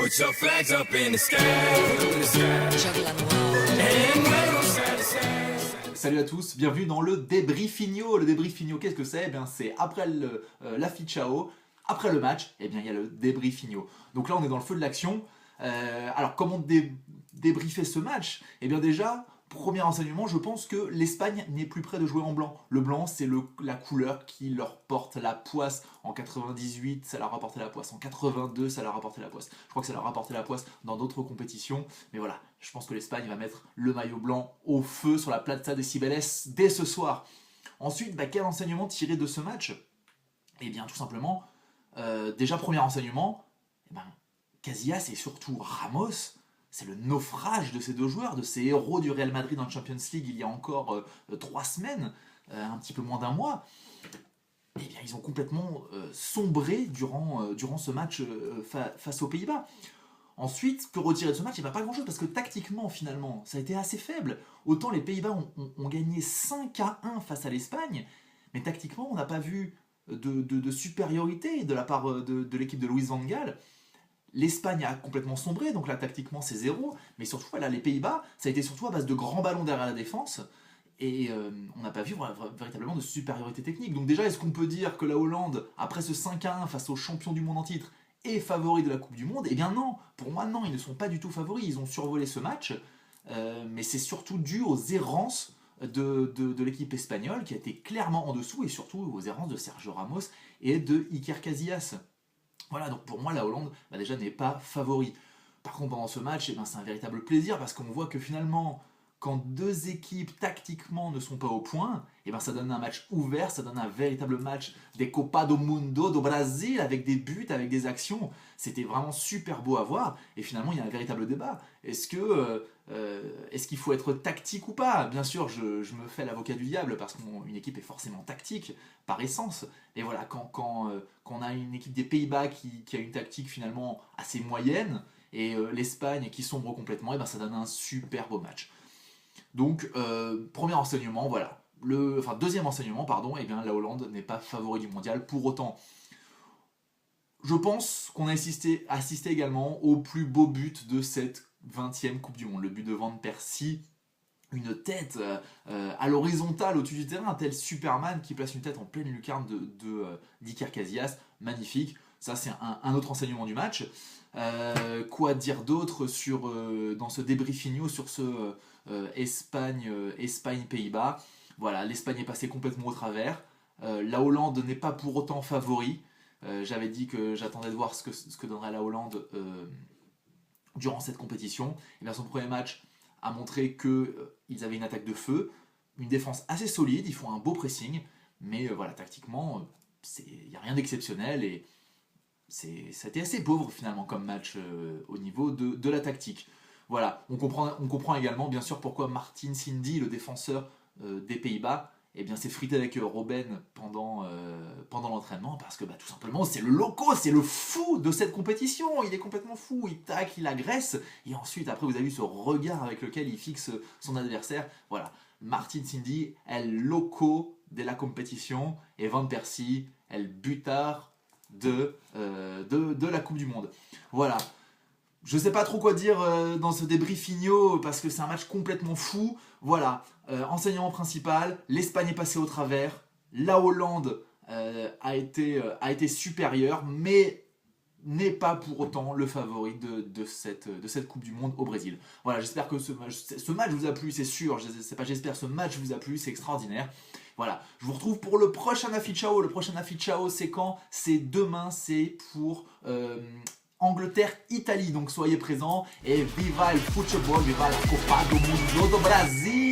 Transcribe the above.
Put your flags up in the sky, put 'em in the sky. And wave 'em side to side. Salut à tous, bienvenue dans le débriefigno. Le débriefigno, qu'est-ce que c'est? Eh bien, c'est après la Ficciao, après le match, eh bien, il y a le débriefigno. Donc là, on est dans le feu de l'action. Alors, comment débriefer ce match? Eh bien, déjà, premier renseignement, je pense que l'Espagne n'est plus près de jouer en blanc. Le blanc, c'est la couleur qui leur porte la poisse. En 98, ça leur a porté la poisse. En 82, ça leur a porté la poisse. Je crois que ça leur a porté la poisse dans d'autres compétitions. Mais voilà, je pense que l'Espagne va mettre le maillot blanc au feu sur la Plaza de Cibeles dès ce soir. Ensuite, quel enseignement tirer de ce match? Eh bien, tout simplement, déjà, premier enseignement, Casillas et surtout Ramos, c'est le naufrage de ces deux joueurs, de ces héros du Real Madrid en Champions League il y a encore 3 semaines, un petit peu moins d'un mois. Eh bien, ils ont complètement sombré durant ce match face aux Pays-Bas. Ensuite, que retirer de ce match? Il n'y a pas grand-chose, parce que tactiquement, finalement, ça a été assez faible. Autant les Pays-Bas ont gagné 5-1 face à l'Espagne, mais tactiquement, on n'a pas vu de supériorité de la part de l'équipe de Louis van Gaal. L'Espagne a complètement sombré, donc là tactiquement c'est 0, mais surtout voilà, les Pays-Bas, ça a été surtout à base de grands ballons derrière la défense, et on n'a pas vu véritablement de supériorité technique. Donc déjà, est-ce qu'on peut dire que la Hollande, après ce 5-1 face aux champions du monde en titre, est favori de la Coupe du Monde? Eh bien non, pour moi non, ils ne sont pas du tout favoris, ils ont survolé ce match, mais c'est surtout dû aux errances de l'équipe espagnole, qui a été clairement en dessous, et surtout aux errances de Sergio Ramos et de Iker Casillas. Voilà, donc pour moi, la Hollande, déjà, n'est pas favori. Par contre, pendant ce match, c'est un véritable plaisir, parce qu'on voit que finalement, quand deux équipes, tactiquement, ne sont pas au point, ça donne un match ouvert, ça donne un véritable match des Copa do Mundo do Brasil, avec des buts, avec des actions. C'était vraiment super beau à voir, et finalement, il y a un véritable débat. Est-ce qu'il faut être tactique ou pas? Bien sûr, je me fais l'avocat du diable, parce qu'une équipe est forcément tactique, par essence. Et voilà, quand on a une équipe des Pays-Bas qui a une tactique finalement assez moyenne, et l'Espagne qui sombre complètement, ça donne un super beau match. Donc, premier enseignement, voilà. Deuxième enseignement, pardon, la Hollande n'est pas favori du mondial. Pour autant, je pense qu'on a assisté également au plus beau but de cette 20e Coupe du Monde. Le but de Van Persie, une tête à l'horizontale au-dessus du terrain, un tel Superman qui place une tête en pleine lucarne d'Iker Casillas. Magnifique. Ça, c'est un autre enseignement du match. Quoi dire d'autre dans ce débriefigno sur ce Espagne-Pays-Bas? Voilà, l'Espagne est passée complètement au travers. La Hollande n'est pas pour autant favori. J'avais dit que j'attendais de voir ce que donnerait la Hollande durant cette compétition. Son premier match a montré qu'ils avaient une attaque de feu, une défense assez solide, ils font un beau pressing, mais voilà, tactiquement, il n'y a rien d'exceptionnel, et ça a été assez pauvre finalement comme match au niveau de la tactique. Voilà, on comprend également bien sûr pourquoi Martin Cindy, le défenseur des Pays-Bas, s'est frité avec Robben pendant l'entraînement, parce que tout simplement c'est le loco, c'est le fou de cette compétition, il est complètement fou, il tacle, il agresse, et ensuite après vous avez vu ce regard avec lequel il fixe son adversaire. Voilà, Martin Cindy est le loco de la compétition, et Van Persie est le butard de la Coupe du Monde. Voilà. Je sais pas trop quoi dire dans ce débriefigno, parce que c'est un match complètement fou. Voilà, enseignement principal, l'Espagne est passée au travers, la Hollande a été supérieure, mais n'est pas pour autant le favori de cette Coupe du Monde au Brésil. Voilà, j'espère que ce match vous a plu, c'est sûr, ce match vous a plu, c'est extraordinaire. Voilà, je vous retrouve pour le prochain Ficciao. Le prochain Ficciao, c'est quand? C'est demain, c'est pour Angleterre-Italie, donc soyez présents, et viva el football, viva la Copa do Mundo do Brasil!